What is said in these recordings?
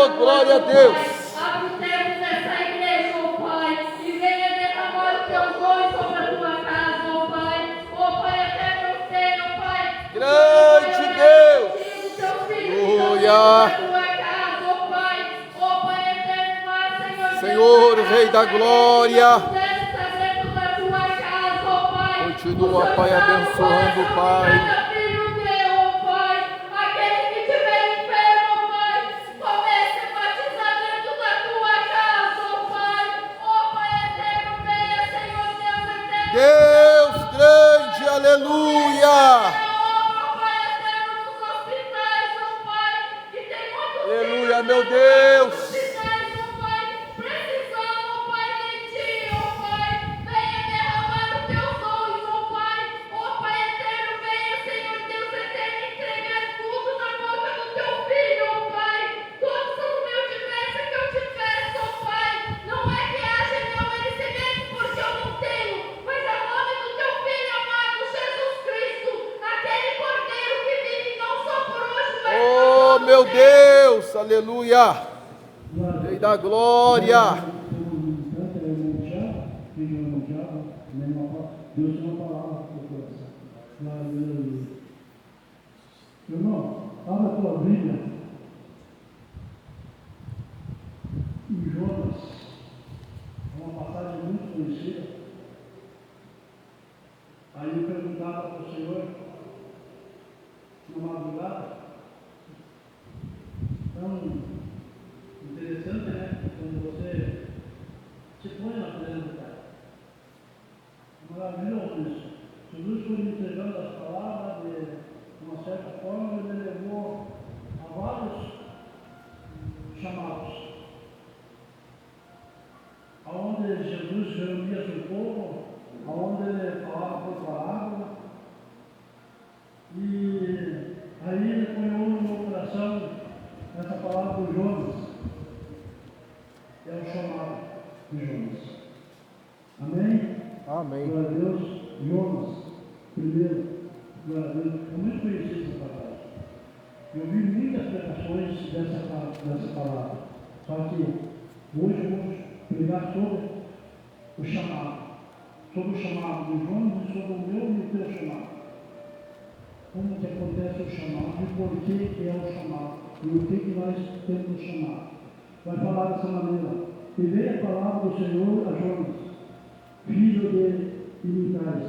Oh, glória a Deus. Abre os céus dessa igreja, ó Pai, e venha derramar os teus dons sobre a tua casa, ó Pai. Ó Pai, até eu sei, ó Pai. Grande Deus. Aleluia. Senhor, Rei da Glória, continua, Pai, abençoando, Pai. Deus grande, aleluia. Aleluia, meu Deus. Oh, meu Deus, aleluia. Rei da glória. Deus tem uma palavra para o coração. Irmão, abra a tua Bíblia em Jonas. É uma passagem muito conhecida. Aí eu perguntava para o Senhor, na madrugada, tão interessante, né? Quando você se põe na presença do Pai. Maravilhoso isso. Jesus foi me entregando as palavras de uma certa forma, ele levou a vários chamados. Aonde Jesus reunia seu povo, aonde ele falava por palavra. E aí ele ponhou no meu coração essa palavra do Jonas. É o chamado de Jonas. Amém? Amém. Glória a Deus. Jonas, primeiro, glória a Deus. Eu muito conheci essa palavra. Eu vi muitas pregações dessa palavra. Só que hoje eu vou pregar sobre o chamado. Sobre o chamado de Jonas e sobre o meu e o teu chamado. Como que acontece o chamado e por que é o chamado. E o que nós temos o chamado. Vai falar dessa maneira. E veio a palavra do Senhor a Jonas, filho de Amitai,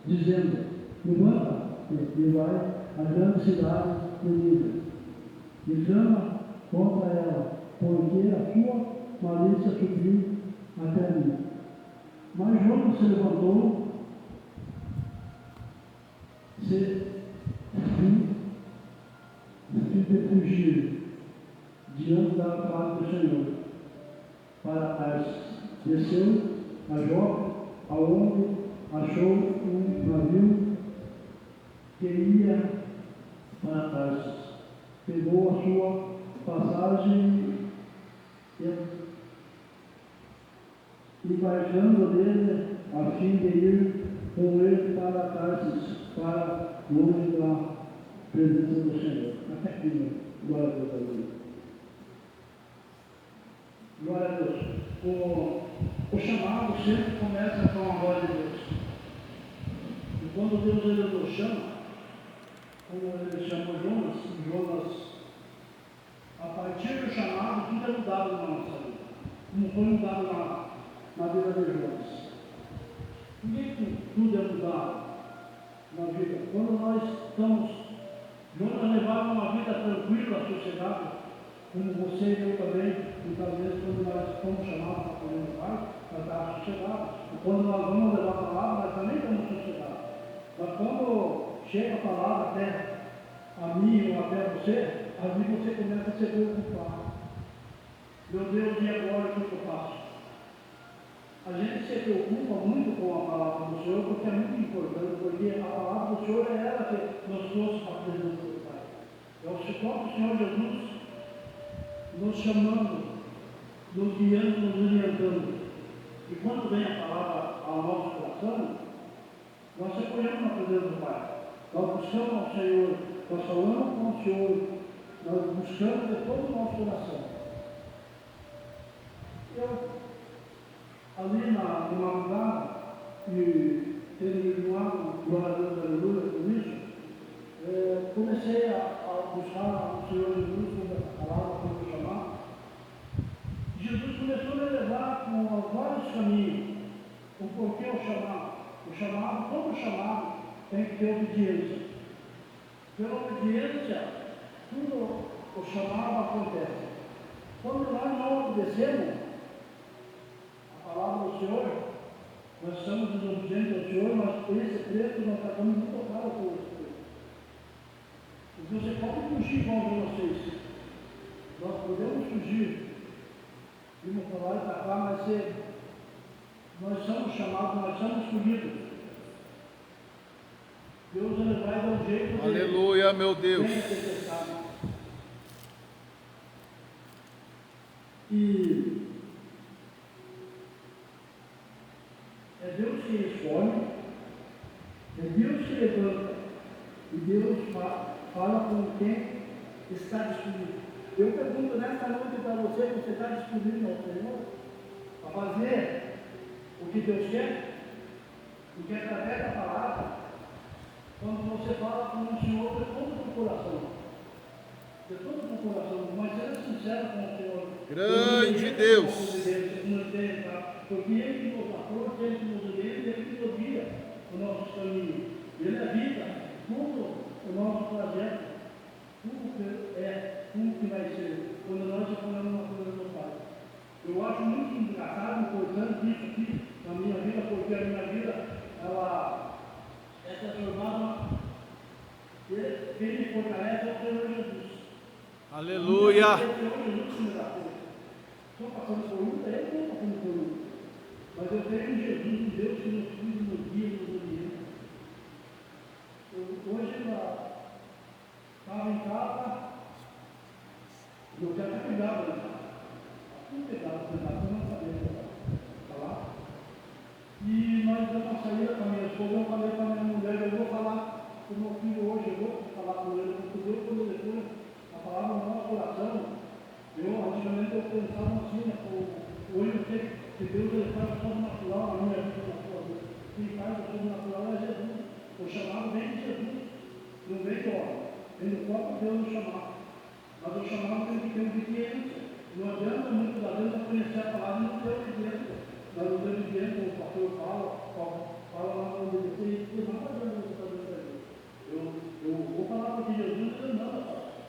dizendo: levanta e vai à grande cidade de Nínive, e clama contra ela, porque a sua malícia subiu até mim. Mas Jonas se levantou, de fugir diante da palavra do Senhor para Tarsis. Desceu a Jope, aonde achou um navio que ia para Tarsis. Pegou a sua passagem e embarcando dele a fim de ir com ele para Tarsis, para longe da presença do Senhor. Até aqui, glória a Deus. Glória a Deus. O chamado sempre começa com a voz de Deus. E quando Deus ele nos chama, como ele chamou Jonas, a partir do chamado, tudo é mudado na nossa vida. Como foi mudado na vida de Jonas. Por que tudo é mudado na vida? Quando nós estamos, Jonas levava uma vida tranquila, sossegada, como você e eu também, muitas vezes, quando nós somos chamados para poder levar, nós estamos sossegados. E quando nós vamos levar a palavra, nós também estamos sossegados. Mas quando chega a palavra até a mim ou até você, ali você começa a se preocupar. Meu Deus, e agora o que eu faço? A gente se preocupa muito com a palavra do Senhor, porque é muito importante, porque a palavra do Senhor é ela que nos trouxe para a presença do Pai. É o próprio Senhor Jesus nos chamando, nos guiando, nos orientando. E quando vem a palavra ao nosso coração, nós se apoiamos na presença do Pai. Nós buscamos ao Senhor, nós falamos com o Senhor, nós buscamos de todo o nosso coração. Eu, ali na madrugada, e tendo ido lá, glória a Deus, aleluia, por isso, comecei a buscar o Senhor Jesus, sobre a palavra, como eu chamava. Jesus começou a me levar com vários caminhos, o porquê eu chamava. O chamado, todo chamado tem que ter obediência. Pela obediência, tudo o chamado acontece. Quando nós não obedecemos a palavra do Senhor, nós estamos desobedientes ao Senhor, mas por esse preço nós acabamos muito claro com esse preço. E você pode fugir com vocês. Nós podemos fugir. Vimos para lá e para cá, mas nós somos chamados, nós somos escolhidos. Deus ele vai dar um jeito. Aleluia, meu Deus. E é Deus que escolhe, é Deus que levanta, e Deus fala com quem está disponível. Eu pergunto nesta noite para você está disponível ao Senhor a fazer o que Deus quer? Porque através da palavra, quando você fala com o Senhor de todo o coração, mas seja sincero com o Senhor. Grande Deus. Porque Ele que nos acorda, Ele que nos orienta, Ele que nos guia o nosso caminho. Ele habita tudo o nosso trajeto, tudo que vai ser, quando nós falamos uma coisa do Pai. Eu acho muito engraçado, importante isso aqui na minha vida, porque a minha vida, ela é transformada, quem me fortalece é o Senhor Jesus. Aleluia. Estou passando por luta, eu estou passando por luta. Mas eu tenho um Jesus, um Deus que nos cuida, nos guia, nos orienta. Hoje eu estava em casa, eu já tinha pegado, né? Tudo pegado, eu não sabia falar. E nós damos uma saída com a minha esposa, eu falei para a minha mulher, eu vou falar com o meu filho hoje, eu vou falar com ele, porque Deus, quando ele põe a palavra no nosso coração, antigamente eu pensava assim, hoje eu sei que Deus ele faz o sobrenatural na minha vida, na sua vida. Quem faz o sobrenatural é Jesus. O chamado vem de Jesus, não vem de homem. Vem do próprio Deus no chamado. Mas o chamado tem que ter obediência. Não adianta muitas das vezes eu conhecer a palavra e não ter obediência. Mas o obediência, o pastor fala lá no obedecer, e não adianta você fazer isso aí. Eu vou falar porque Jesus ele manda falar.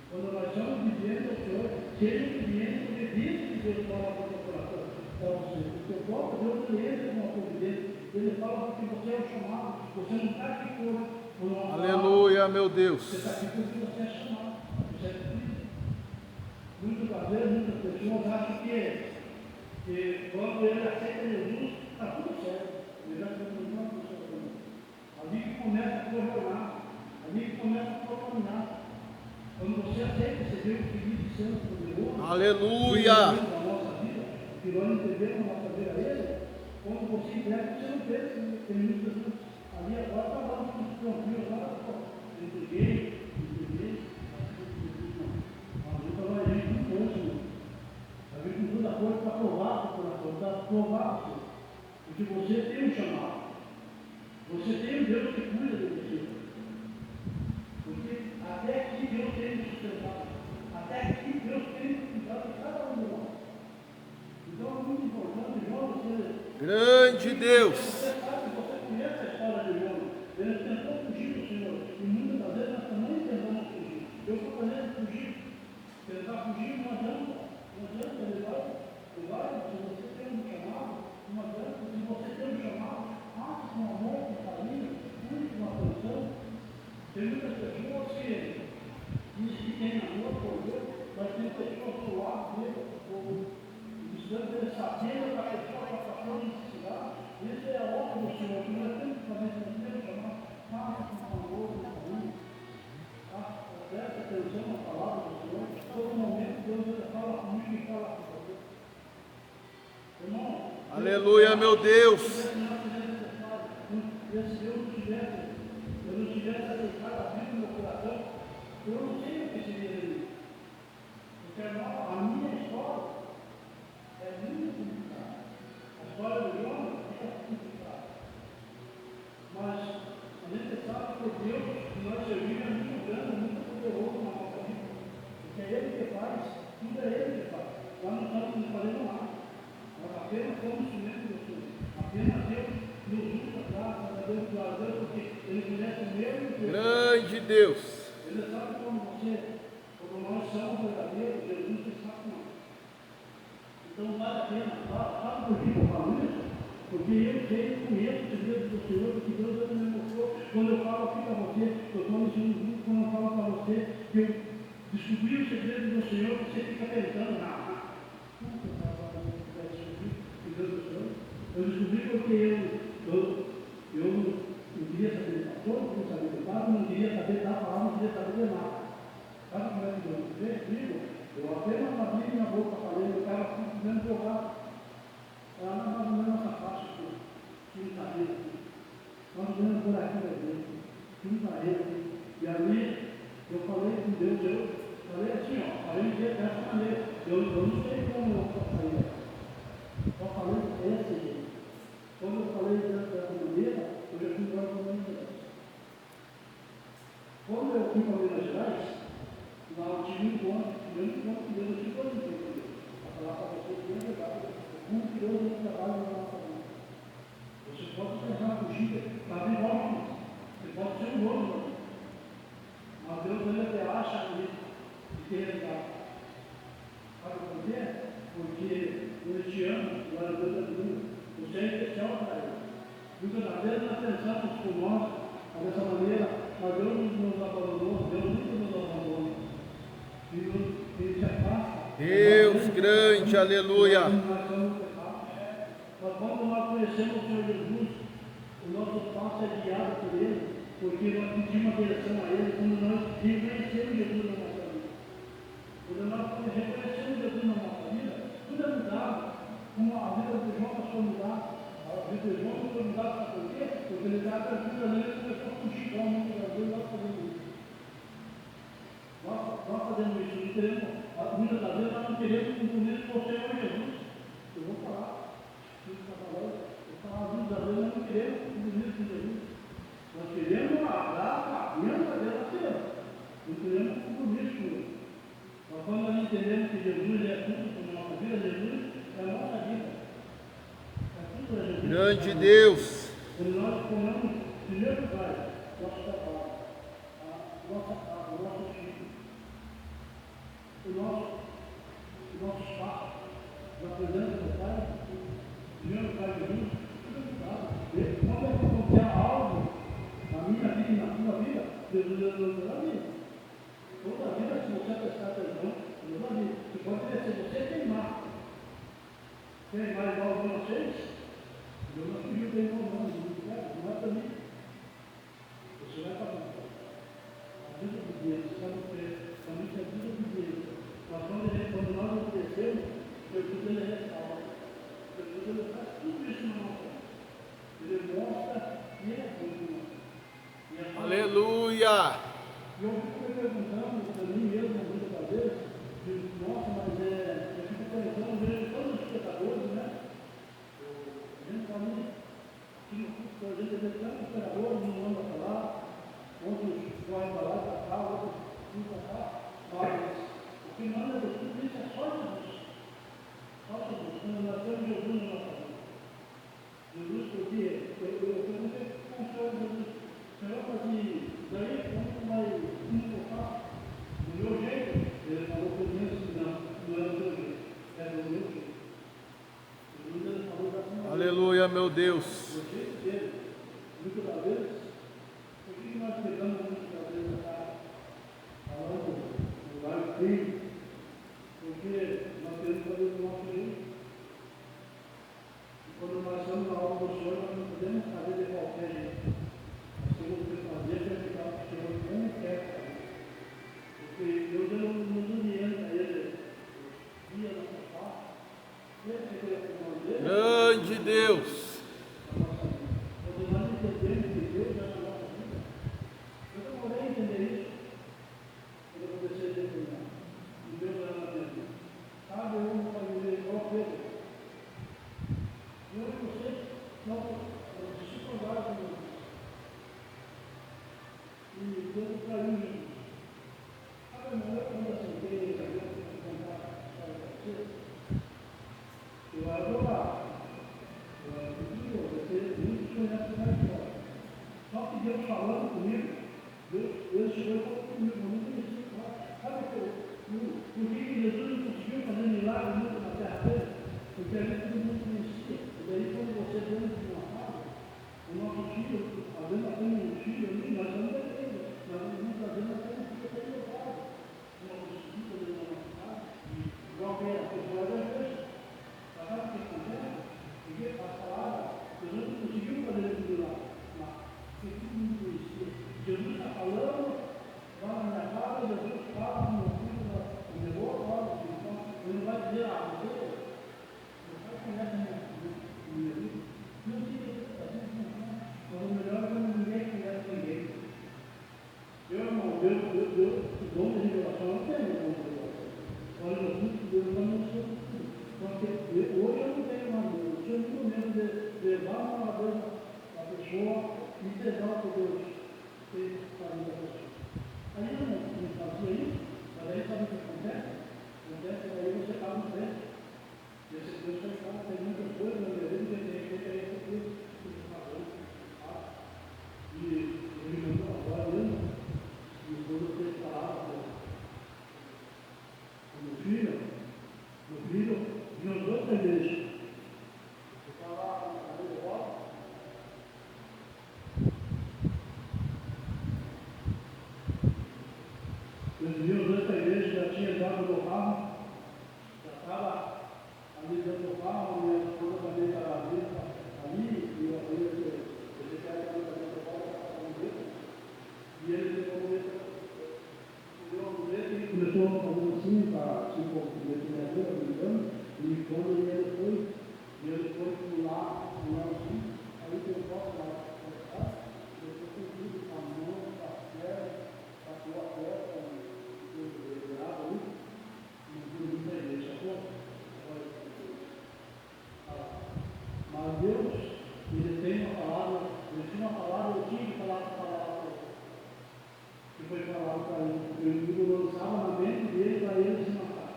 Quando nós somos obedientes ao Senhor, seja obediente, obediente que Deus fala para o seu coração. Porque o próprio Deus ele entra com a providência. Ele fala porque você é o chamado, você não está aqui por Aleluia, meu Deus. Você está aqui porque você é chamado. Você é escolhido. Muitas vezes, muitas pessoas acham que quando ele aceita Jesus, está tudo certo. Ele já tem uma pessoa também. Ali que começa a sua jornada, ali que começa a sua caminhada. Quando você aceita esse Deus Espírito Santo poderoso, aleluia, na nossa vida, que nós entendemos na nossa vida a Ele, quando você entrega, você não pensa que ele Jesus ali agora está dando tudo tranquilo, lá entreguei, a luta vai vir com força, vai vir com toda a força para provar o coração, para provar porque você tem um chamado, você tem um Deus que cuida de você. Porque até aqui Deus tem nos sustentado, até aqui Deus tem cuidado de cada um de nós. Então é muito importante, João, você. Grande Deus. Você sabe, você conhece a história de João. Ele tentou fugir do Senhor. E muitas das vezes nós também tentamos fugir. Eu estou fazendo fugir. Tentar fugir não adianta. Não adianta, ele vai. Se você tem um chamado, não adianta. Se você tem um chamado, faça com amor, com carinho, cuide com atenção. Tem muitas pessoas que dizem que tem amor por Deus, mas tem pessoas do lado dele, precisando dele saber da pessoa que está passando necessidade. Isso é a obra do Senhor, que nós temos que fazer com Deus, chamar, faça com amor, com carinho. Preste atenção na palavra do Senhor. Todo momento Deus fala comigo e fala com você. Irmão, Aleluia, meu Deus. Se Deus não tivesse aceitado a vida no meu coração, eu não sei o que seria dele. Porque a minha história é porque Deus que nós servimos é muito grande, muito poderoso na nossa vida. Porque é Ele que faz, tudo é Ele que faz. Nós não estamos fazendo nada. Nós apenas somos instrumentos do Senhor. Apenas Deus nos usa, graças a Deus, porque Ele conhece o mesmo Deus. Grande Deus. Ele sabe como nós somos verdadeiros, Jesus está com nós. Então vale a pena, sabe por que eu falo isso? Porque eu sei, conheço o segredo do Senhor, porque Deus me mostrou. Quando eu falo aqui para você, eu estou me sentindo quando eu falo para você, que eu descobri o segredo do Senhor, você fica pensando, como que eu faço para descobrir o segredo do Senhor? Eu descobri porque eu não queria saber de pastor, não queria saber de padre, não queria saber da palavra, não queria saber de nada. Sabe como é que eu fiz comigo? Eu apenas abri minha boca falando, eu estava simplesmente jogado. Ela mais ou menos essa faixa aqui, que não está aqui. Mais ou menos por aqui vai ver, que não está aqui. E ali, eu falei com Deus, eu falei assim, falei dessa maneira. Eu não sei como eu posso sair dessa. Só falei dessa jeito. Quando eu falei dessa maneira, eu já fui embora para Minas Gerais. Quando eu fui para Minas Gerais, lá eu tive um encontro que Deus eu tive um encontro. Para falar para vocês que é verdade. Como que Deus não trabalha na nossa vida. Você pode pensar na fugida, para abrir mão, você pode ser um novo, mas Deus ele até acha de ter lugar. Sabe por quê? Porque Ele te ama, glória a Deus é tudo. Você é especial para Ele. Muitas das vezes nós pensamos por nós, dessa maneira, mas Deus nos abandonou, Deus nunca nos abandona. Ele se afasta. Deus grande, aleluia. Mas quando nós conhecemos o Senhor Jesus, o nosso passo é guiado por Ele, porque nós pedimos uma direção a Ele, quando nós reconhecemos Jesus na nossa vida. Quando nós reconhecemos Jesus na nossa vida, tudo é mudado. Como a vida do João passou a mudar. A vida do João foi mudada, sabe por quê? Porque ele estava tranquilo ali, ele começou a fugir para o mundo do Brasil, nós fazemos isso. Nós fazemos isso, não queremos, muitas das vezes nós não queremos compromisso com o Senhor Jesus. Eu vou falar. Muitas vezes nós não queremos compromisso com Jesus. Nós queremos a graça, a bênção dela ser. Não queremos compromisso com Ele. Mas quando nós entendemos que Jesus é tudo para a nossa vida, Jesus é a nossa vida. É tudo para Jesus. Grande Deus. Quando nós tomamos, em primeiro lugar, nosso trabalho, nossa casa, o nosso filho, o nosso espaço, da presença do Pai, primeiro Pai de Jesus, tudo é mudado. Quando acontecer algo na minha vida e na sua vida, Jesus é o Deus da vida. Toda a vida, se você prestar atenção, Deus da vida. Você pode ter, se você queimar igual a vocês, Deus não pediu bem igual não, não é para mim. Você vai para a desobediência, sabe o que é? Para mim é desobediência. Mas quando nós obedecemos, Jesus ele restaura. Jesus ele faz tudo isso na nossa vida. Ele mostra que é bom. Aleluia. E eu fico me perguntando para mim mesmo, muitas das vezes, nossa, mas eu fico pensando, vejo todos os pecadores, né? A gente está ali, a gente vê tantos pecadores, não anda para lá, outros correm para lá, para cá, outros vão para cá, mas o que manda de tudo isso é só Jesus. Só Jesus. Quando nós temos Jesus na nossa vida. Jesus, porque eu perguntei com o Senhor Jesus, Senhor, mas daí como vai importar? Do meu jeito? Ele falou por mim assim, não é do meu jeito, é do meu jeito. Jesus ele falou da sua Aleluia, meu Deus. do jeito dele. Muitas das vezes, por que nós pegamos muitas das vezes falando no lugar do crime? Porque nós queremos fazer do nosso jeito. E quando nós estamos na obra do Senhor, nós não podemos fazer de qualquer jeito. Nós temos que fazer para ficar o Senhor como quer fazer. Porque Deus ele nos orienta, Ele guia a nossa parte. Grande Deus. Quando nós entendemos que Deus é na nossa vida, eu demorei a entender isso quando eu comecei a entender. E Deus traiu Jesus. Sabe, irmão, eu quando aceitei a Deus para contar a história para você, eu era adorado. Eu era pedido, você muito conhece a história. Só que Deus falando comigo, Deus chegou e falou comigo, eu não conhecia. Sabe por que Jesus não conseguiu fazer milagre muito na terra dele? Porque a gente não conhecia. E daí quando você dentro de uma casa, o nosso filho, às vezes nós temos um filho ali, nós estamos devendo, nós não fazendo até um filho até levado. Nós conseguimos fazer na nossa casa, igual que a pessoa da igreja. Sabe o que acontece? Porque a palavra, Jesus não conseguiu fazer aquilo lá. Porque todo mundo conhecia. Jesus está falando, vai na minha casa, Jesus fala com meu filho, eu levou a palavra, então ele vai dizer, você vai conhecer minha vida? Não diga isso, mas o melhor é quando ninguém conhece ninguém. Eu, irmão, o dom de revelação não tem o dom de revelação. Olha, eu muito Deus não me sou tudo. Porque hoje eu não tenho mais medo. Eu tinha muito medo de levar uma vez a pessoa e entregar o que Deus fez para a vida da pessoa. Aí eu não fazia isso, mas aí sabe o que acontece? Acontece que aí você estava no preço. E esse Deus você fala, tem muitas coisas, na verdade, que tem que ter esse Deus que você falou. E ele me falou, agora mesmo, e quando eu tenho falado, meu filho, vinha outra igreja. Eu falava na minha roda, eu vinha outra igreja, já tinha entrado no carro, já estava ali dentro do carro, minha esposa também estava ali, e eu falei que ele quer que eu também para e ele pegou o muleta e começou a fazer assim, para se brincando, e quando ele foi pular assim, aí eu posso lá, eu estou com tudo, com a mão, com a perna, com a tua perna, e água ali, e muita igreja, mas Deus, ele tem uma palavra, eu tinha que falar essa palavra que foi falado para ele. O inimigo lançava na mente dele para ele se matar.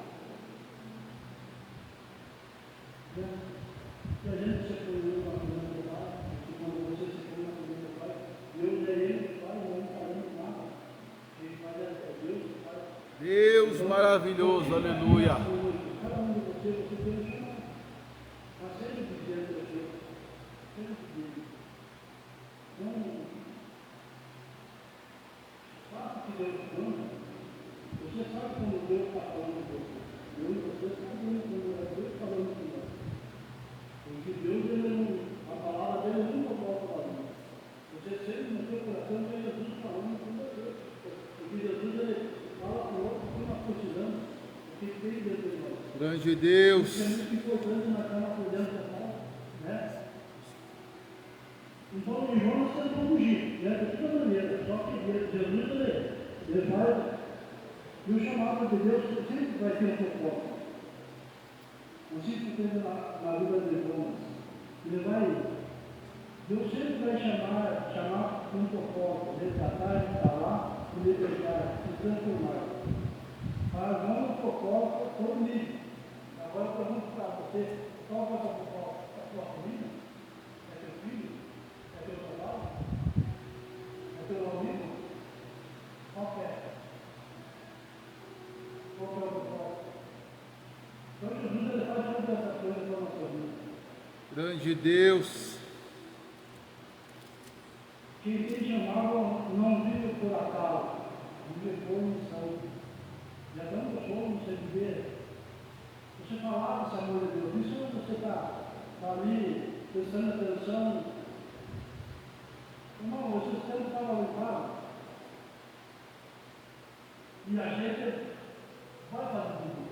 E a gente se põe na presença do Pai, e quando você se põe na presença do Pai, Deus é ele que faz, não está fazendo nada. Quem faz é Deus que faz. Deus Então, maravilhoso, aleluia. Cada um de vocês, você tem que chamar. Mas sempre dizendo a Deus, sempre dizendo. Não faça o que Deus manda. Você sabe quando Deus está falando com você. Eu e você sabem quando é Deus falando com você. Porque Deus, ele não, a palavra dele nunca volta para mim. Você sempre no seu coração tem Jesus falando com você. Porque Jesus, ele fala com o outro que nós precisamos. Porque tem dentro de nós. Grande Deus. Isso é muito importante na cama por dentro da casa, né? Então, o irmão nós temos que fugir, né? De toda maneira. Só que Jesus, ele faz. E o chamado de Deus sempre vai ter um propósito. Assim que teve na vida de irmãos. Deus sempre vai chamar um propósito, resgatar, falar, e libertar, se transformar. Mas não um propósito comigo. Agora eu pergunto para você, qual é o propósito? É a sua família? É teu filho? É teu trabalho? É teu amigo? Qual é? Qual é o propósito? Então Jesus, ele faz todas essas coisas para a nossa vida. Grande Deus. Quem tem chamado não vive por acaso, vive por missão. Já dando sono, você viver. Você falar desse amor de Deus, isso você está ali prestando atenção. Irmão, você sempre estava lá em casa. E a gente vai fazer tudo.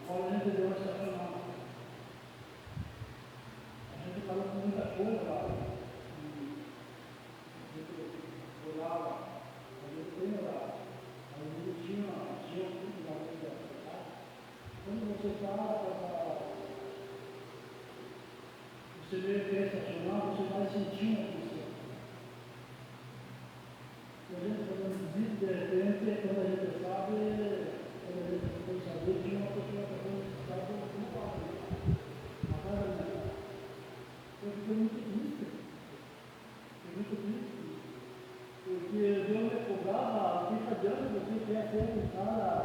Agora a gente deu essa chamada. A gente falou com muita coisa lá. Orava, a gente tem orado. A gente tinha tudo na vida. Quando você para, você vê que é estacionar, você vai sentir uma função. Porque Deus me cobrava, fica adiante, você quer ser um cara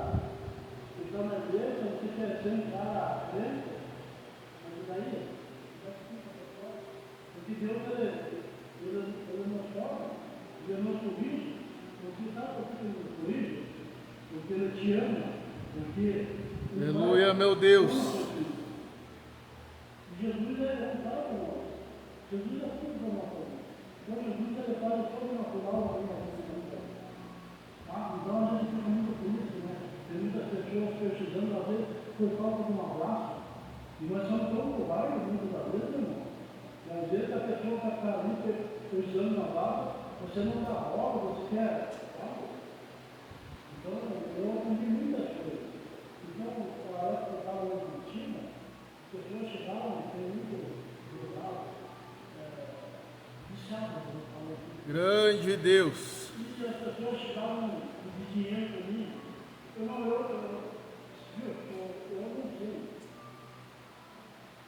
que está na igreja, você quer ser um cara crente, mas daí, porque Deus ele não chora, ele não sorri, você sabe por que ele não sorri? Porque ele te ama, porque Aleluia, meu Deus. Jesus é um cara para nós, Jesus é tudo para nós. Então Jesus ele faz o sobrenatural aí na nossa vida. Então a gente fica muito triste, né? Tem muitas pessoas precisando, às vezes, por falta de um abraço. E nós somos tão covardes muitas das vezes, irmão. E às vezes a pessoa está ali precisando de um abraço, você não dá bola, você quer algo. Então eu aprendi muitas coisas. Então, na época que eu estava na Argentina, as pessoas chegavam, tem muito lugar, Grande Deus. e as pessoas chegavam de dinheiro para mim. Eu não sei.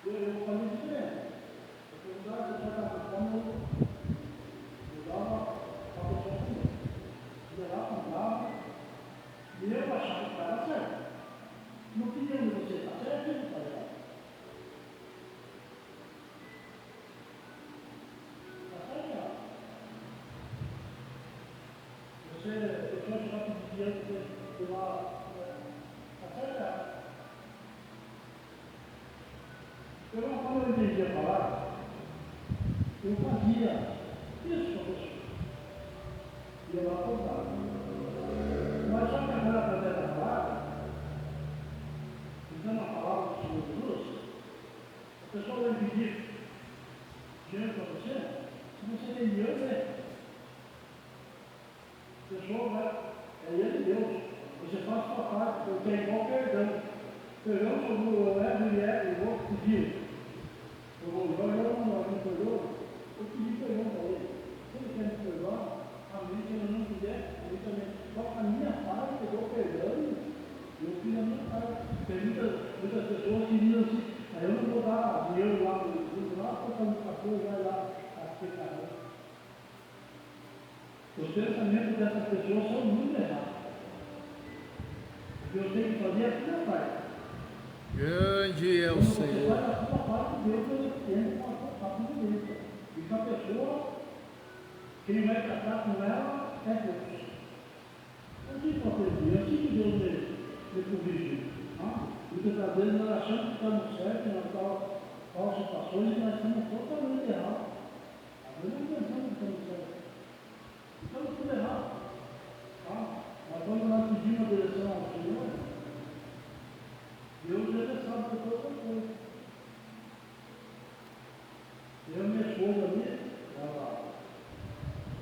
Eu falei diferente. Eu perguntava se eu estava com fome, eu dava para a pessoa comer. Eu lá, comprava, e eu achava que estava certo. Não queria onde você está certo, ele está errado. Você chegar para o dinheiro que lá, está certo? Quando eu entendia a palavra, eu fazia isso para você. E eu lá contava. Mas só que agora, através da palavra, usando a palavra do Senhor Jesus, a pessoa vai pedir dinheiro para você, se você tem dinheiro, a pessoa vai, é ele Deus. Você faz a sua parte, porque é igual perdão. Perdão sobre o erro e o outro pediu. Eu não me perdoou, eu pedi perdão para ele. Se ele quer me perdoar, amém. Se ele não quiser, ele também. Só que a minha parte, eu dou perdão, eu fiz a minha parte. Tem muitas pessoas que dizem assim, eu não vou dar dinheiro lá no mundo, lá, porque o pastor vai lá aceitar. Os pensamentos dessas pessoas são muito errados. O que eu tenho que fazer é a minha parte. Grande é o Quando você Senhor. faz a sua parte, Deus ele tem uma parte de Deus. E se a pessoa, quem vai tratar com ela é Deus. Eu tive uma pergunta, eu tive Deus me corrigiu. Muitas das vezes nós achamos que estamos certos, nós estamos situações e nós estamos totalmente errados. Às vezes nós pensamos que estamos certos. Estamos tudo errado. Mas quando nós pedimos a direção ao Senhor, Deus ele sabe de todas as coisas. Eu e minha esposa ali, ela,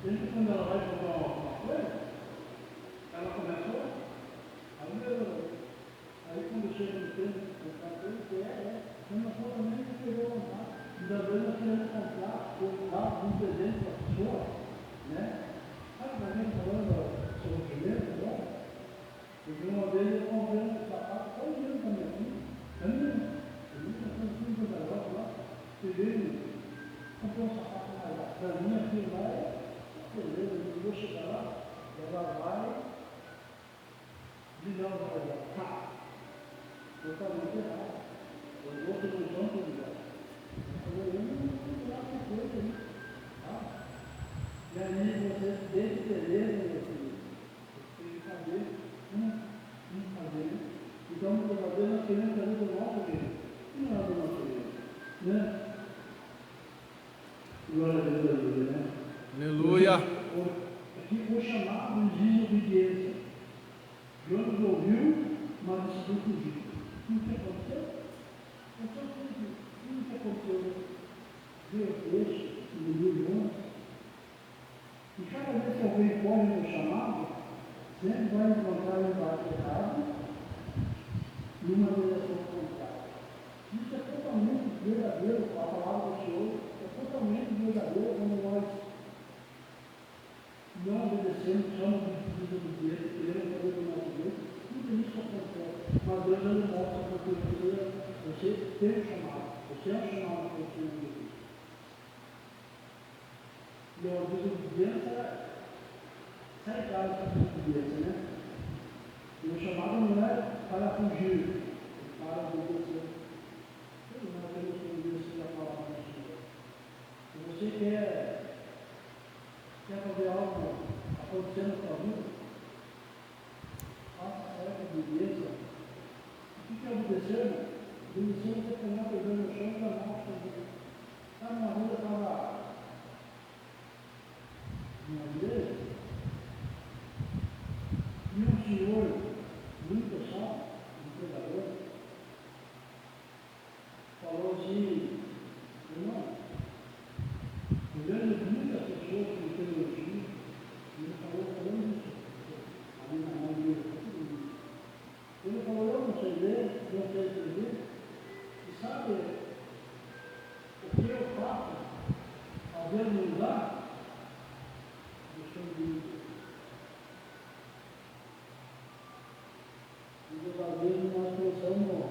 sempre quando ela vai comprar uma coisa, ela começou, aí quando chega no tempo de comprar coisa, eu não sou também que pegou vontade. E da vez nós queremos comprar ou dar um presente para a pessoa, né? Sabe a gente falando sobre o primeiro agora? Porque uma vez eu comprei um sapato tão lindo para minha filha, eu nunca fui no negócio lá, peguei, comprei um sapato para minha filha lá, beleza, eu vou chegar lá, ela vai, dizer para ela, totalmente errado, eu vou ter um chão para ligar. Eu não vou lá com coisa aí, E aí você deixa de beleza, meu filho, tem que fazer fazer. Então, muitas vezes nós queremos fazer do nosso jeito, e não é do nosso jeito, né? Glória a Deus, né? Aleluia. Aqui foi chamado de obediência. Jonas ouviu, mas decidiu fugir. O que aconteceu? O que aconteceu? Deus deixa, engoliu Jonas. E cada vez que alguém corre no chamado, sempre vai encontrar um embate errado e uma direção contrária. Isso é totalmente verdadeiro, a palavra do Senhor é totalmente verdadeiro quando nós não obedecemos, somos desobedientes, queremos fazer do nosso Deus, tudo isso acontece. Mas Deus ele mostra porque você tem um chamado, você é um chamado para o Senhor Jesus. 有就是别人在 sai claro essa portuguesa, né? E o chamado não é para fugir, é para obedecer. Nós temos que obedecer a palavra do Senhor. Se você quer fazer algo acontecer na sua vida, faça a tarefa de beleza. O que é obedecer? Obedecer você pegar pegando no chão e dar mal para você. Estava na rua, estava numa igreja, e um senhor muito sábio, um pregador, falou assim: irmão, eu vejo muitas pessoas com teologia, e ele falando isso, ali na mão dele. Ele falou: eu não sei ler, não sei escrever, e sabe o que eu faço ao ver no lugar? Eu sou livre. E às vezes nós pensamos,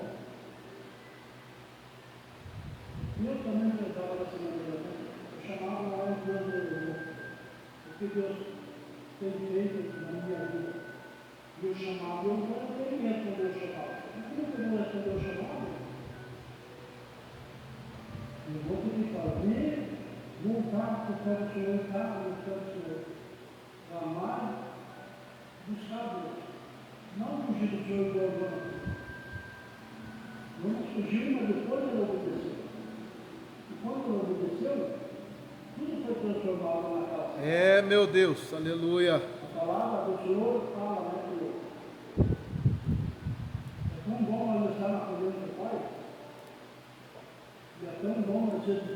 eu também pensava dessa maneira, né? Eu chamava a Deus de Deus, o que Deus tem feito na minha vida. E eu chamava, eu não tenho que responder o chamado. Por que eu não responder o chamado? Eu vou ter que fazer, voltar para o pé do Senhor, estar no pé do Senhor, clamar, buscar Deus. Não fugir do Senhor igual agora. Vamos fugir, mas depois ele obedeceu. E quando ele obedeceu, tudo foi transformado na casa. É, meu Deus, aleluia. A palavra do Senhor fala, né, que é tão bom nós estar na presença do Pai, e é tão bom nós sermos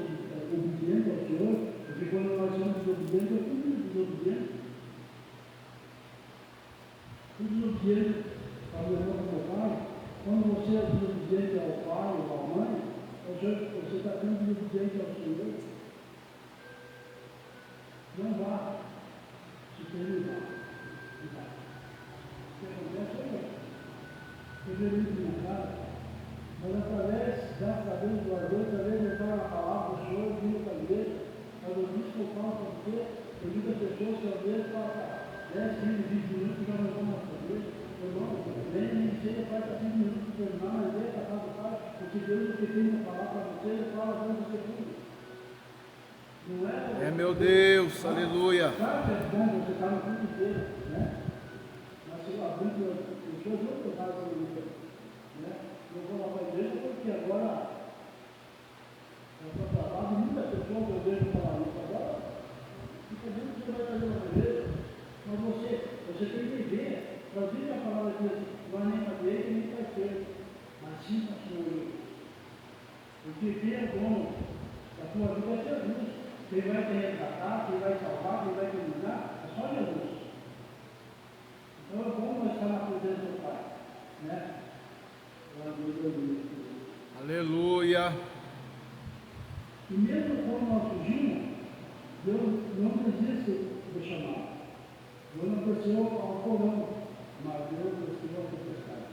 obedientes ao Senhor, porque quando nós somos desobedientes, é tudo desobediente. Tudo desobediente ao meu irmão, ao meu pai. Quando você é desobediente ao pai ou à mãe, você está sendo desobediente ao Senhor. Não vá se terminar. O que acontece é isso. Eu vejo isso na casa, mas através da cabeça do Deus, através de entrar na palavra do Senhor, vindo para a igreja, mas eu disse que eu falo para você, tem muitas pessoas que às vezes passam 10, 15, 20 minutos e já não vão mais fazer. Irmão, nem seja para 5 minutos para terminar, mas é para casa do Pai, porque Deus o que tem para falar para você, ele fala para você tudo. Não é? É, meu Deus, aleluia. Claro que é bom você estar no culto inteiro, né? Mas se eu abrir, eu sou junto com o Pai do Senhor, né? Eu vou lá para a igreja porque agora eu estou travado e muitas pessoas eu vejo falar isso agora. Fica vendo que você vai fazer uma igreja, mas você tem que viver. Trazer a palavra de Deus, não vai nem fazer e nem vai ter, mas sim para o Senhor. Porque quem é dono da tua vida é Jesus. Quem vai te resgatar, quem vai salvar, quem vai te livrar, é só Jesus. Então é bom nós estar na presença do Pai, né? Aleluia. E mesmo quando nós fugimos, Deus não desiste do chamado. Deus não desceu ao porão, mas Deus desceu à tempestade.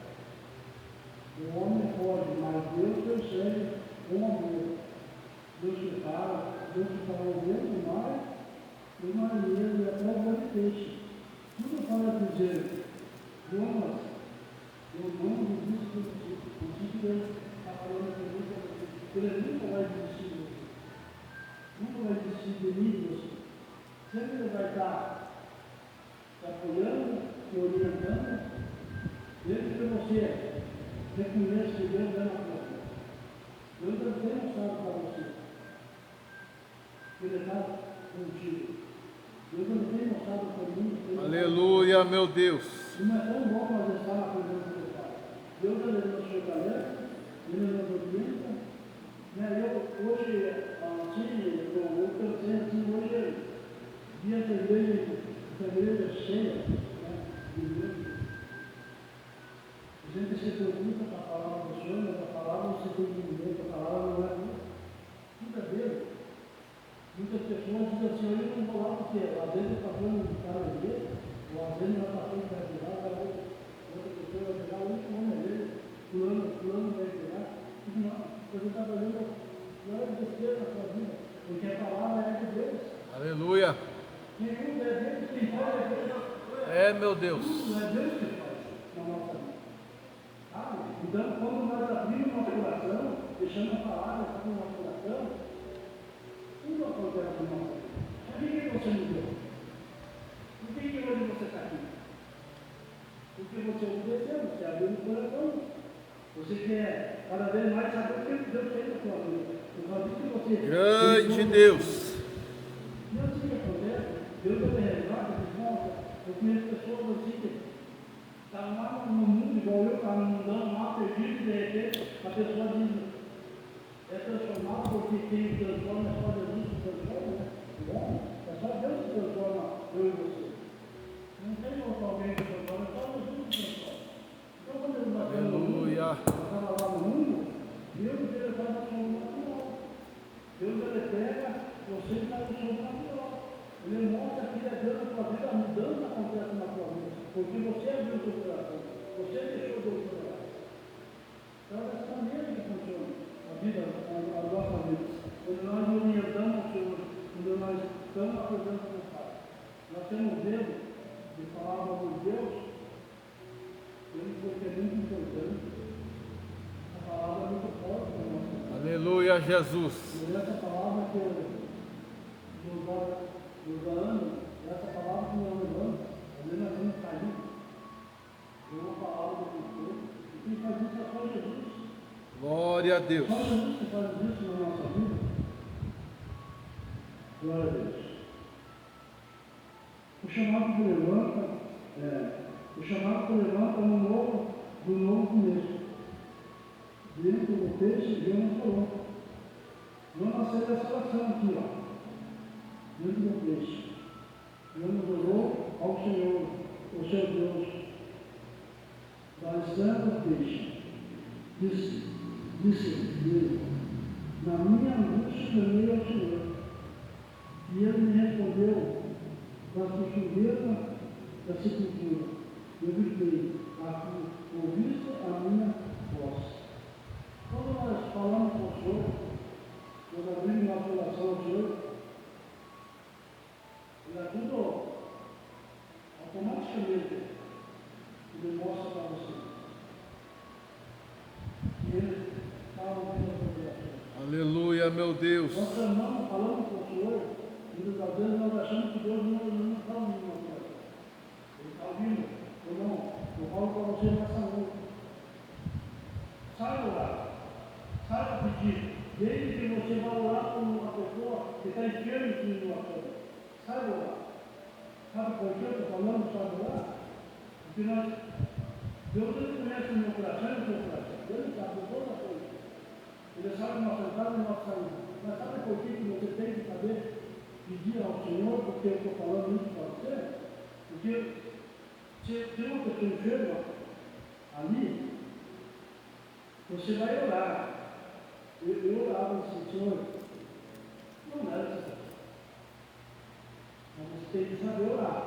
O homem pode, mas Deus persegue com amor. Deus que fala, Deus que fala o vento do mar, o marinheiro e até o de peixe. Tudo para dizer, Jonas, eu não desisto de ti. O que Deus está falando comigo, ele nunca vai desistir de você. Nunca vai desistir de mim de você. Sempre ele vai estar te apoiando, te orientando, desde que você reconheça que Deus é na tua vida. Deus não tem mostrado para você. Ele está contigo. Deus não tem mostrado para mim. Aleluia, meu Deus. E não é tão bom nós estar na presença do Pai. Deus nos fortalece, Ele nos orienta. Né? Eu, hoje, assim, eu pensei assim, hoje, vi essa igreja cheia, né, de igreja. A gente se preocupa com a palavra do Senhor, mas a palavra você tem que entender que a palavra não é tudo é dele. Muitas pessoas dizem assim, eu não vou lá porque às vezes eu estou falando de cara de igreja, ou às vezes nós passamos para virar, outra pessoa vai pegar o último nome dele, fulano vai pegar. Não, você está fazendo não é besteira na sua vida, porque a palavra é de Deus. Aleluia. Quem usa é Deus, quem faz é Deus. É, meu Deus. Isso é Deus que faz na nossa vida. Sabe? Então, quando nós abrimos nosso coração, deixamos a palavra estar no nosso coração, tudo acontece na nossa vida. Por que você mudou? Por que hoje você está aqui? Porque você obedeceu, você abriu o coração. Você quer cada vez mais saber o que Deus fez na sua vida. Por causa disso que você. Grande Deus. Não sei o que acontece. Deus é resgata, desmonta. Eu conheço pessoas assim que estavam lá no mundo, igual eu, estava no mundão lá, perdido, e de repente a pessoa diz: é transformado porque quem transforma é só Jesus que transforma, né? Bom, é só Deus que transforma eu e você. Não tem outro alguém que transforma, é só Jesus que transforma. Então, quando ele bateu no mundo, estava lá no mundo, Deus ele está no sobrenatural. Deus ele pega você que está no sobrenatural. Ele mostra que é Deus na tua vida, a mudança acontece na tua vida. Porque você abriu o seu coração, você deixou Deus trabalhar. Então, é dessa maneira que funciona a vida, a nossa vida. Quando nós nos orientamos ao Senhor, quando nós estamos apresentando o Pai, nós temos medo de falar a palavra de Deus, porque é muito importante. A palavra é muito forte para nós. Aleluia, Jesus. E essa palavra que nos anda, essa palavra que nos levanta, às vezes nós vamos cair. É uma palavra do Senhor. E quem faz isso é só Jesus. Glória a Deus. Só Jesus que faz isso na nossa vida. Glória a Deus. O chamado que levanta do novo começo. Dentro do peixe, Deus falou. Vamos fazer essa oração aqui, ó. Dentro do peixe. Deus orou ao Senhor, o seu Deus, das santas peixe. Disse ele, na minha angústia clamei ao Senhor. E ele me respondeu da profundeza da sepultura. Eu gritei, ouviste a minha voz. Quando nós falamos com o Senhor, nós abrimos nosso coração ao Senhor, ele é tudo automaticamente, ele mostra para você. E ele fala o que nós. Aleluia, meu Deus. Nós falamos com o Senhor, muitas vezes nós achamos que Deus não está ouvindo nosso coração. Ele está ouvindo. Irmão, eu falo para você nessa noite. Saiba orar. Saiba pedir. Desde que você vai orar por uma pessoa que está enferma em situação. Saiba orar. Sabe por que eu estou falando? Sabe orar? Porque Deus ele conhece o meu coração e o seu coração. Ele sabe todas as coisas. Ele sabe a nossa entrada e a nossa saída. Mas sabe por que você tem que saber pedir ao Senhor? Porque eu estou falando isso para você? Porque se tem uma pessoa enferma ali, você vai orar. Eu orava assim, Senhor, não era essa. Mas você tem que saber orar.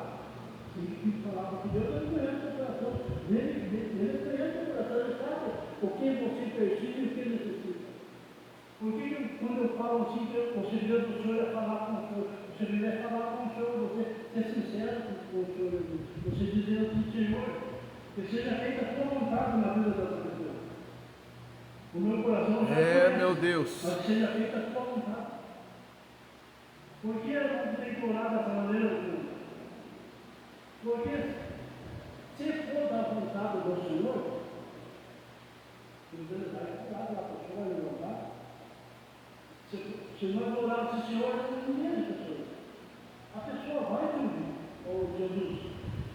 Tem que falar para Deus, ele conhece o coração. Ele conhece o coração, ele sabe o que você precisa e o que necessita. Por que quando eu falo assim, o segredo do Senhor é falar com o Senhor? O segredo é falar com o Senhor, você ser sincero com o Senhor. Você dizer assim, Senhor, que seja feita a tua vontade na vida dessa pessoa. O meu coração já conhece, meu Deus. mas que seja feita a tua vontade. Por que eu não tenho que orar dessa maneira, Senhor? Porque se for da vontade do Senhor, Deus vai cuidar da pessoa e levantar. Se nós orarmos assim, Senhor, ninguém é pessoa. A pessoa vai te ouvir, ou Jesus.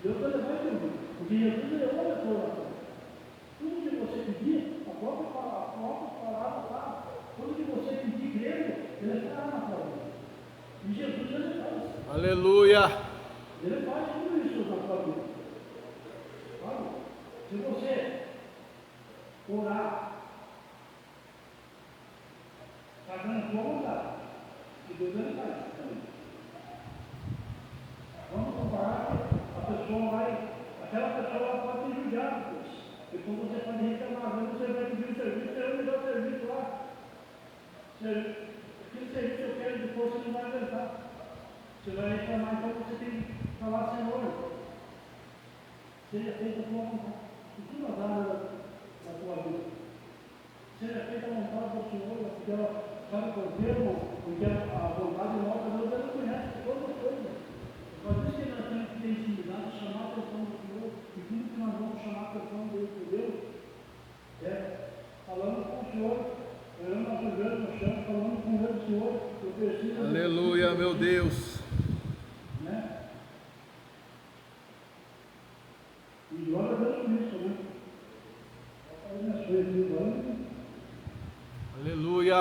Deus ele vai te ouvir, porque Jesus ele ouve a tua oração. Tudo que você pedir, a própria palavra fala. Tudo que você pedir crendo, ele fará na tua vida. E Jesus ele faz. Aleluia. Ele faz tudo isso na tua vida. Sabe? Se você orar, fazendo a tua vontade, que Deus ele faz também. Vamos comparar que a pessoa aquela pessoa pode ter judiado depois. Depois você pode reclamar, você vai pedir um serviço, você vai me dar o serviço lá. Aquele serviço eu quero, depois você não vai aguentar. Você vai reclamar, então você tem que falar, Senhor, seja feita a tua vontade, em todas as áreas da tua vida. Seja feita a vontade do Senhor, porque ela sabe por quê, irmão? Porque a vontade nossa, Deus ela conhece todas as coisas. Por isso que nós temos que ter intimidade, chamar a atenção do Senhor, e tudo que nós vamos chamar a atenção dele por Deus, é falando com o Senhor, olhando nosso joelho no chão, falando com o Senhor, eu preciso. Aleluia, meu Deus. Né? E glória a Deus por isso, né? Minhas coisas, glória. Aleluia.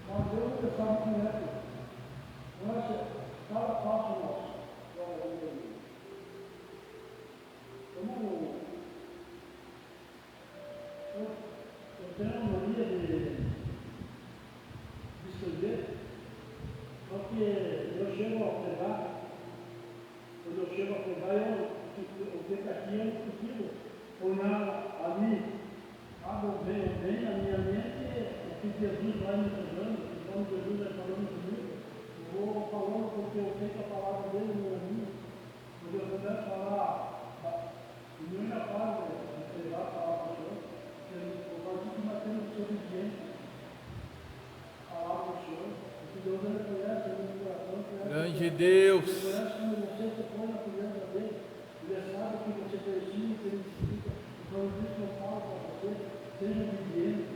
Mas Deus não sabe quem é. Nossa, cada passo nosso. Glória a Deus. Eu tenho uma mania de escrever, porque eu chego a pregar, quando eu chego a pregar, eu fico aqui, eu não consigo olhar ali, bem na minha mente, o que Jesus vai me falando, então Jesus vai falando comigo, eu vou falando porque eu sei que a palavra dele não é minha, quando eu puder falar, em minha parte, de pregar a palavra do Senhor, eu gosto que nós temos que ser obedientes à palavra do Senhor, porque Deus ele conhece o coração, Grande Deus. ele conhece como você se põe na presença dele, ele sabe que você precisa, que ele necessita, então por isso eu falo para você, seja obediente,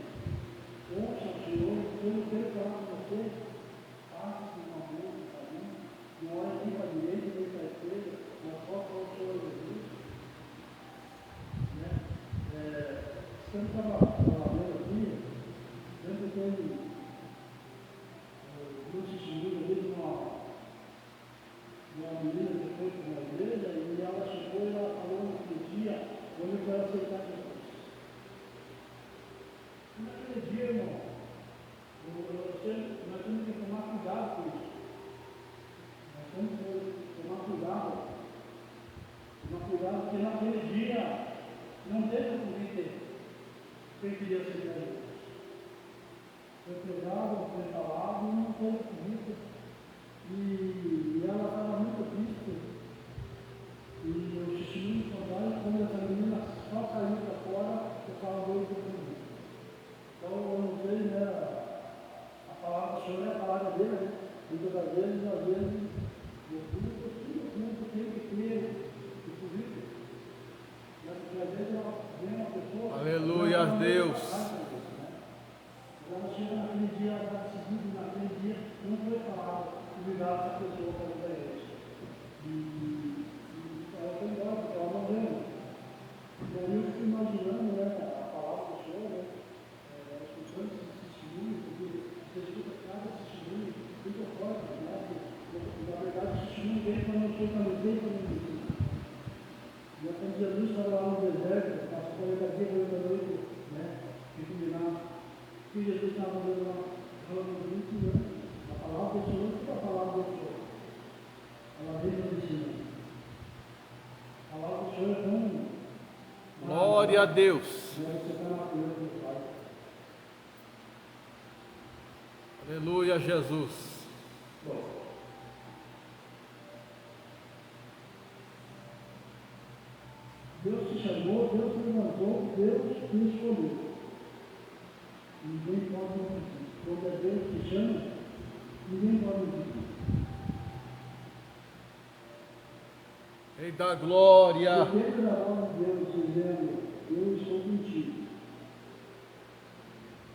ouça o Senhor, pelo que ele falar com você, faça com uma boa, com carinho, não olhe nem para a direita, nem para a esquerda, mas só para o Senhor Jesus. Né? Quando eu estava trabalhando aqui, sempre tem um testemunho ali de uma menina que foi para uma igreja e ela chegou e ela falou naquele dia, eu não quero aceitar Jesus. Naquele dia, irmão, nós temos que tomar cuidado com isso. Nós temos que tomar cuidado. Tomar cuidado, porque naquele dia não teve convite quem queria aceitar Jesus. Foi pregado, foi falado, não teve convite. E ela estava muito triste. E o testemunho contaram quando essa menina só saiu para fora, eu estava doido por mim. Então eu não sei, né? A palavra do Senhor é a palavra dele, né? Muitas das vezes, eu tenho que ter o currículo. Mas às vezes vem uma pessoa. Aleluia a Deus. Ela chega naquele dia, ela está decidindo, naquele dia, não foi falado, convidar essa pessoa para ir a igreja. E ela foi embora, porque ela morreu. E aí eu fico imaginando, né, a palavra do Senhor, né, escutando esse testemunho, porque você escuta cada testemunho, fica forte, né, na verdade o testemunho vem para não fortalecer para não dizer. E quando Jesus estava lá no deserto, passou 40 dias, 40 noites, né, iluminado. Que Jesus estava dando lá, falando 20 anos, a palavra do Senhor, que é a palavra do Senhor. Ela vem nos ensinando. A palavra do Senhor é tão. Glória a Deus. Você está na presença do Pai. Aleluia, Jesus. Bom. Deus te chamou, Deus te levantou, Deus te escolheu. Ninguém pode mentir. Quando é Deus que chama, ninguém pode mentir. Rei da glória. Depende da palavra de Deus dizendo, eu estou contigo.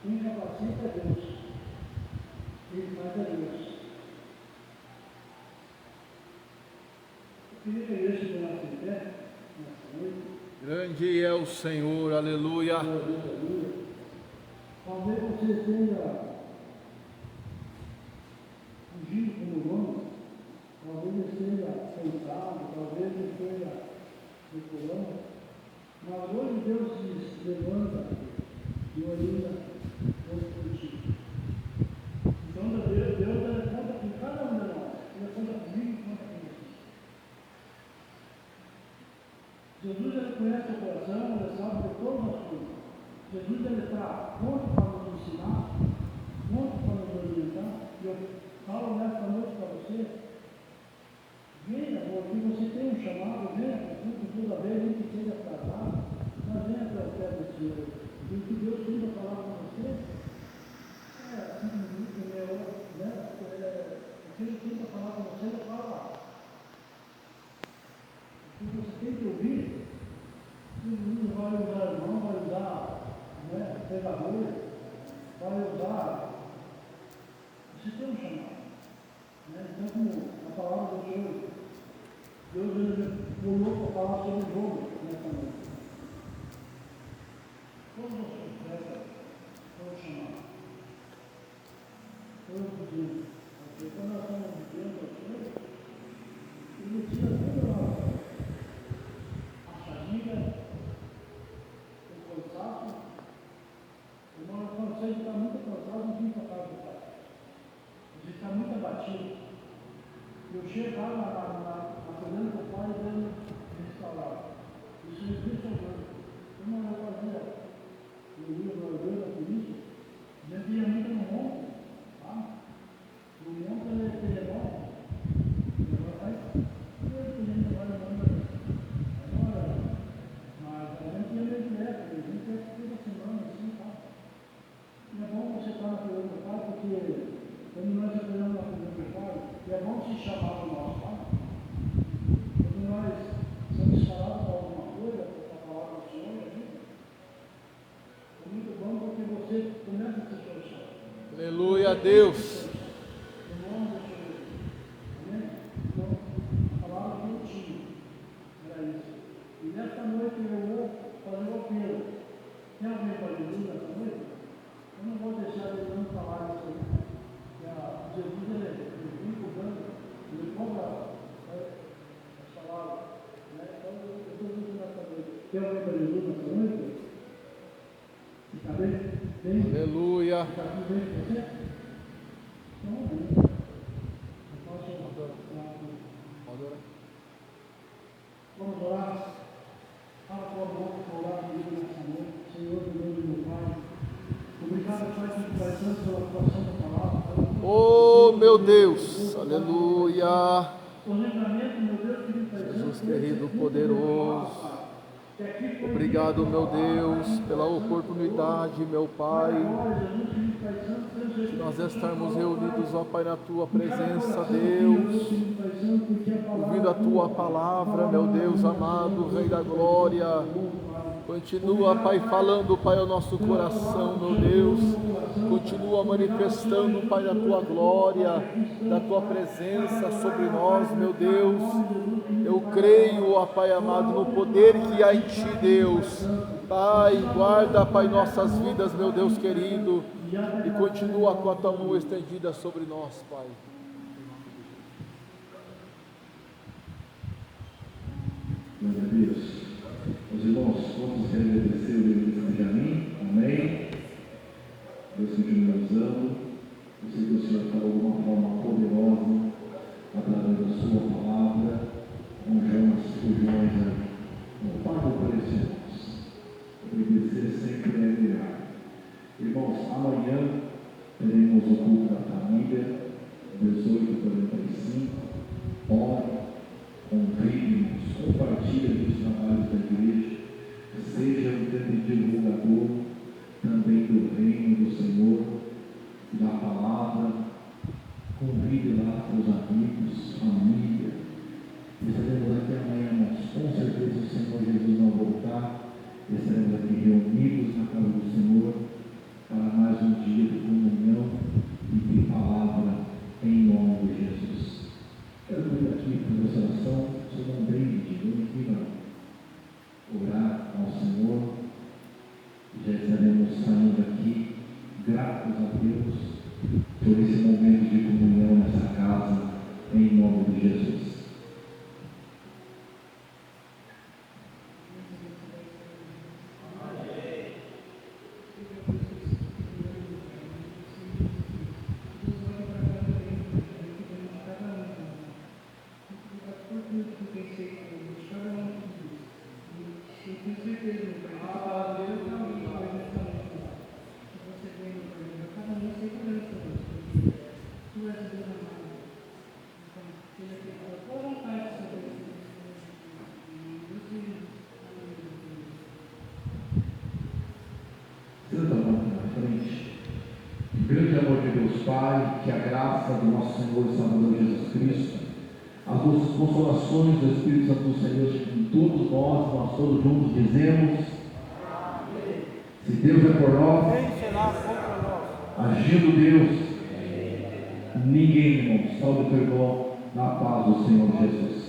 Quem capacita é Deus. Quem faz é Deus. Eu queria que a igreja estivesse em pé, nessa noite. Grande é o Senhor, aleluia. Talvez você esteja fugindo como humano, talvez esteja sentado, talvez esteja recuando, mas hoje Deus se levanta e orienta contigo. Então Deus dá conta com cada um de nós, ele conta comigo e conta com você. Jesus ele conhece o coração, ele sabe de todas as coisas. Jesus ele está pronto para nos ensinar, pronto para nos orientar. E eu falo nesta noite para você, venha, porque você tem um chamado, venha para tudo toda vez. tem que ouvir. Não vai usar irmão, vai usar, né, pregador, vai usar. Você tem um chamado. Né? Então, como a palavra do Senhor, Deus ele pulou para falar sobre o jogo nessa noite. Quando você prega, qual o chamado? Todo dia. Porque quando nós estamos vivendo aqui, ele tira toda a fadiga, o cansaço. Irmão, quando você está muito cansado, não fica para casa do Pai. Você está muito abatido. Eu chego lá na coluna do Pai e ele me restaurar. Isso é impressionante. Eu não vou fazer. Eu ia no orgulho da polícia, já via muito no monte. Tá? No monte ele é terremoto. Agora vai. Mas a gente ia meio direto, a gente ia toda semana assim, tá? E é bom você estar na coluna do Pai, porque quando nós estamos na coluna do Pai, é bom se chamar o nosso Pai. Quando nós somos falados para alguma coisa, para falar do Senhor, é muito bom porque você começa a se esforçar. Aleluia a Deus. Em nome do Senhor. Amém? Então, a palavra que eu tinha era isso. E nesta noite eu vou fazer o apelo. Tem alguém para Jesus nesta noite? Eu não vou deixar ele não falar isso aí. Jesus ele vem cobrando, ele cobra as palavras. Né? Então eu estou dizendo nessa noite. Tem alguém para Jesus nessa noite? Está bem? Bem? Aleluia. Está tudo bem com você? Então, amém. Eu posso orar. Vamos orar. Fala com a boca para orar comigo nessa noite. Senhor, do meu e meu Pai. Obrigado, Pai, que faz tanto pela atuação da palavra. Oh, meu Deus. Aleluia. O livramento, meu Deus, que me faz Jesus querido, poderoso. Obrigado, meu Deus, pela oportunidade, meu Pai, de nós estarmos reunidos, ó Pai, na Tua presença, Deus, ouvindo a Tua palavra, meu Deus amado, Rei da Glória. Continua, Pai, falando, Pai, ao nosso coração, meu Deus. Continua manifestando, Pai, da Tua glória, da Tua presença sobre nós, meu Deus. Eu creio, ó Pai amado, no poder que há em Ti, Deus. Pai, guarda, Pai, nossas vidas, meu Deus querido, e continua com a Tua mão estendida sobre nós, Pai. Glória a Deus. Os irmãos, vamos agradecer o Deus de Benjamim. Amém. Deus continue usando. Eu sei que o Senhor falou de uma forma poderosa, através da sua palavra, honrando as fujões aí. Não paga por isso, irmãos. Obedecer sempre é virar. Irmãos, amanhã teremos o culto da família, 18h45. Ore, convide-nos, compartilhe os trabalhos da igreja, seja um grande divulgador também do reino do Senhor, da palavra, convide lá para os amigos, família. Estaremos aqui amanhã, mas com certeza o Senhor Jesus não voltar, estaremos aqui reunidos na casa do Senhor para mais um dia de comunhão e de palavra em nome de Jesus. Quero vir aqui para essa oração, sobre um brinde, eu aqui para orar ao Senhor. Já estaremos saindo aqui, gratos a Deus, por esse momento de comunhão nessa casa, em nome de Jesus. Santa mão na frente. Grande amor de Deus Pai, que a graça do nosso Senhor e Salvador Jesus Cristo, as doces consolações do Espírito Santo do Senhor com todos nós todos juntos dizemos: se Deus é por nós, agindo Deus, ninguém, irmão, salve o teu irmão na paz do Senhor Jesus.